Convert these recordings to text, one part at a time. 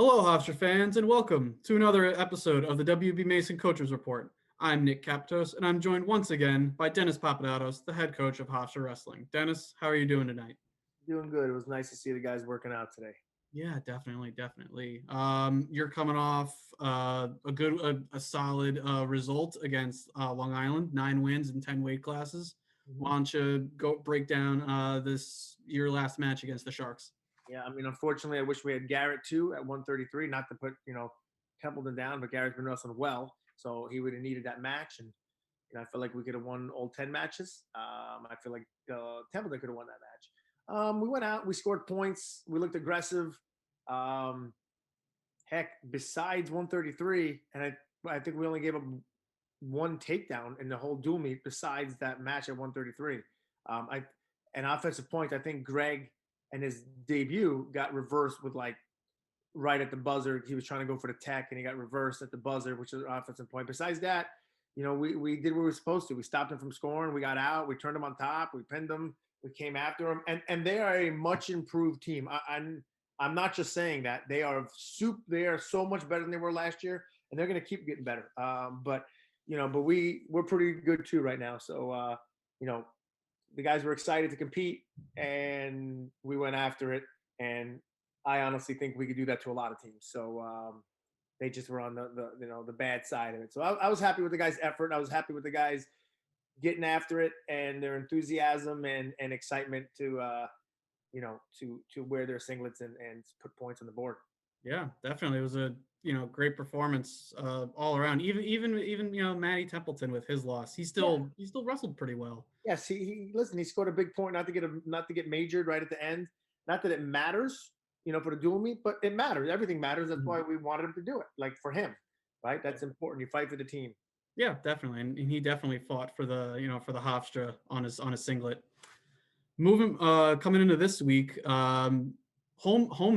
Hello, Hofstra fans, and welcome to another episode of the WB Mason Coaches Report. I'm Nick Captos, and I'm joined once again by Dennis Papadatos, the head coach of Hofstra Wrestling. Dennis, how are you doing tonight? Doing good. It was nice to see the guys working out today. Yeah, definitely. You're coming off a solid result against Long Island, 9 wins in 10 weight classes. hmm Why don't you go break down this your last match against the Sharks? Yeah, I mean, unfortunately, I wish we had Garrett too at 133. Not to put Templeton down, but Garrett's been wrestling well, so he would have needed that match. And I feel like we could have won all 10 matches. I feel like Templeton could have won that match. We went out, we scored points, we looked aggressive. Um, Heck, besides 133, and I think we only gave up one takedown in the whole dual meet. Besides that match at 133, I an offensive point. I think Greg and his debut got reversed with like right at the buzzer. He was trying to go for the tech, and he got reversed at the buzzer, which is an offensive point. Besides that, we did what we were supposed to. We stopped him from scoring. We got out. We turned him on top. We pinned him. We came after him, and they are a much improved team. I'm not just saying that they are They are so much better than they were last year, and they're going to keep getting better. But we're pretty good too right now. So you know, the guys were excited to compete, and we went after it. And I honestly think we could do that to a lot of teams. So they just were on the bad side of it. So I was happy with the guys' effort. I was happy with the guys getting after it and their enthusiasm and excitement to to wear their singlets and put points on the board. Yeah, definitely. It was a great performance all around. Even Matty Templeton with his loss, Yeah. he still wrestled pretty well. Yes, he listen. He scored a big point, not to get majored right at the end. Not that it matters, for the dual meet, but it matters. Everything matters. That's Mhm. why we wanted him to do it. Like for him, right? That's important. You fight for the team. Yeah, definitely, and he definitely fought for the for the Hofstra on his singlet. Moving coming into this week, home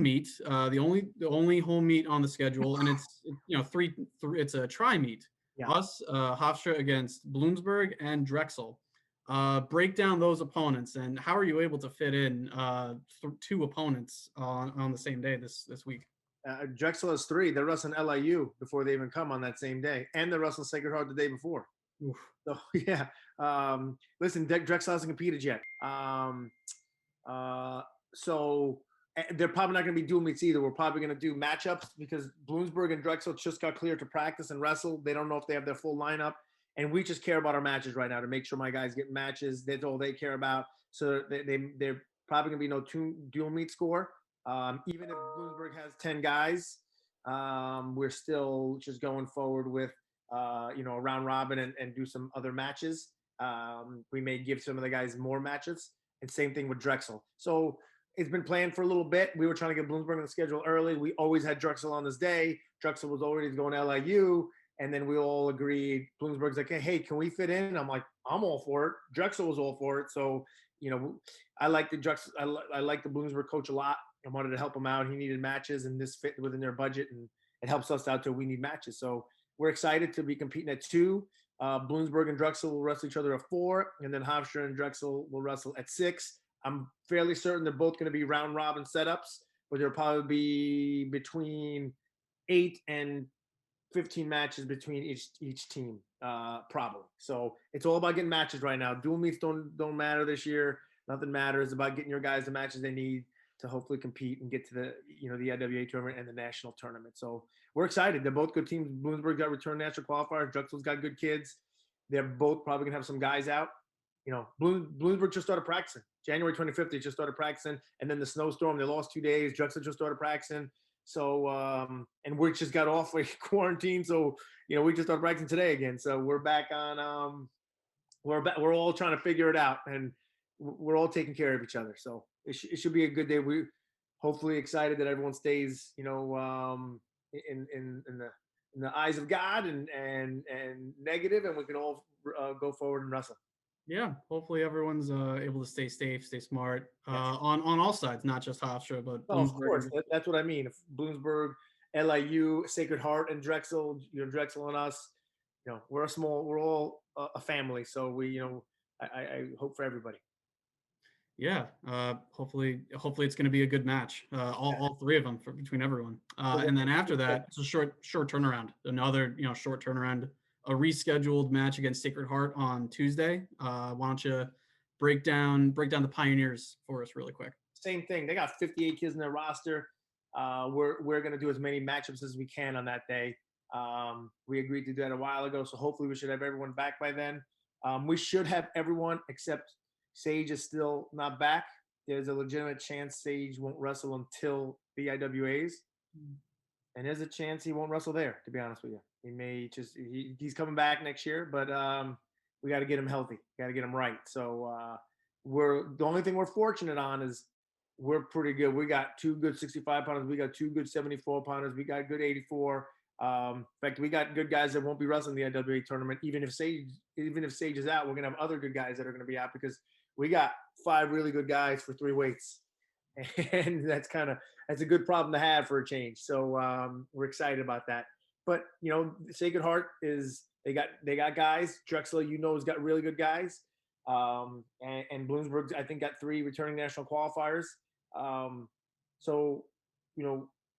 meet, the only home meet on the schedule, and it's a tri meet. Yeah. Us, Hofstra against Bloomsburg and Drexel. Break down those opponents and how are you able to fit in two opponents on the same day this week? Drexel has three. They're wrestling LIU before they even come on that same day, and they're wrestling Sacred Heart the day before. Oof. So yeah, listen, Drexel hasn't competed yet. So they're probably not going to be dual meets either. We're probably going to do matchups because Bloomsburg and Drexel just got cleared to practice and wrestle. They don't know if they have their full lineup, and we just care about our matches right now to make sure my guys get matches. That's all they care about. So they're probably going to be no dual meet score. Even if Bloomsburg has 10 guys, we're still just going forward with a round robin and do some other matches. We may give some of the guys more matches, and same thing with Drexel. So it's been planned for a little bit. We were trying to get Bloomsburg on the schedule early. We always had Drexel on this day. Drexel was already going to LIU, and then we all agreed. Bloomsburg's like, hey, can we fit in? I'm like, I'm all for it. Drexel was all for it. So I like the Drexel. I like the Bloomsburg coach a lot. I wanted to help him out. He needed matches, and this fit within their budget, and it helps us out too. We need matches, so we're excited to be competing at 2. Bloomsburg and Drexel will wrestle each other at 4, and then Hofstra and Drexel will wrestle at 6. I'm fairly certain they're both going to be round robin setups, but there'll probably be between 8 and 15 matches between each team, probably. So it's all about getting matches right now. Dual meets don't matter this year. Nothing matters. It's about getting your guys the matches they need to hopefully compete and get to the IWA tournament and the national tournament. So we're excited. They're both good teams. Bloomsburg got return national qualifiers. Drexel's got good kids. They're both probably gonna have some guys out. Bloomsburg just started practicing. January 25th, they just started practicing, and then the snowstorm. They lost 2 days. Drexel just started practicing. So and we just got off like quarantine. So we just started practicing today again. So we're back on. We're all trying to figure it out, and we're all taking care of each other. So it should be a good day. We hopefully excited that everyone stays, in the eyes of God and negative, and we can all go forward and wrestle. Yeah, hopefully everyone's able to stay safe, stay smart Yes. on all sides, not just Hofstra, but Oh, of Bloomsburg. course. That's what I mean. If Bloomsburg, LIU, Sacred Heart, and Drexel, Drexel and us, we're all a family. So I hope for everybody. Yeah, hopefully it's going to be a good match. All three of them between everyone. And then after that, it's a short turnaround. Another short turnaround. A rescheduled match against Sacred Heart on Tuesday. Why don't you break down the Pioneers for us really quick? Same thing. They got 58 kids in their roster. We're gonna do as many matchups as we can on that day. We agreed to do that a while ago, so hopefully we should have everyone back by then. We should have everyone except Sage is still not back. There's a legitimate chance Sage won't wrestle until the IWAs, and there's a chance he won't wrestle there. To be honest with you, he may just he's coming back next year, but we got to get him healthy. Got to get him right. So we're the only thing we're fortunate on is we're pretty good. We got two good 65 pounders. We got two good 74 pounders. We got good 84. In fact, we got good guys that won't be wrestling the IWA tournament. Even if Sage is out, we're gonna have other good guys that are gonna be out because we got 5 really good guys for 3 weights, and that's a good problem to have for a change. So we're excited about that. But Sacred Heart is they got guys. Drexel, has got really good guys. And Bloomsburg, I think, got 3 returning national qualifiers. So,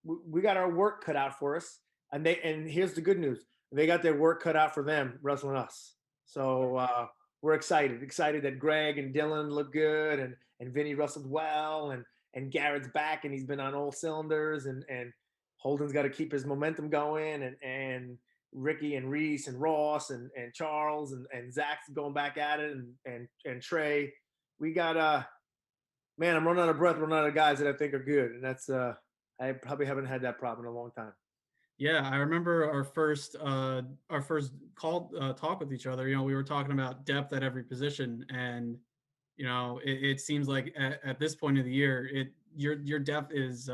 we got our work cut out for us. And here's the good news: they got their work cut out for them wrestling us. So we're excited that Greg and Dylan look good, and Vinny wrestled well, and Garrett's back and he's been on all cylinders, and Holden's got to keep his momentum going, and Ricky and Reese and Ross and Charles and Zach's going back at it, and Trey. We got man, I'm running out of breath, running out of guys that I think are good, and that's I probably haven't had that problem in a long time. Yeah, I remember our first call talk with each other. We were talking about depth at every position, and it seems like at this point of the year, your depth is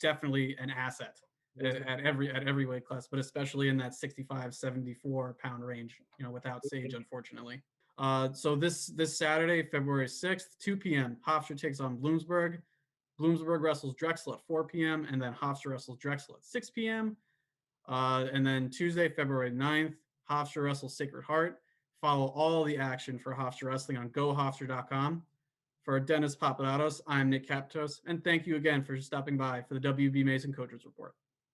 definitely an asset at every weight class, but especially in that 65, 74 pound range. Without Sage, unfortunately. So this Saturday, February 6th, 2 p.m., Hofstra takes on Bloomsburg. Bloomsburg wrestles Drexel at 4 p.m. and then Hofstra wrestles Drexel at 6 p.m. And then Tuesday, February 9th, Hofstra wrestles Sacred Heart. Follow all the action for Hofstra Wrestling on gohofstra.com. For Dennis Papadatos, I'm Nick Captos, and thank you again for stopping by for the WB Mason Coaches Report.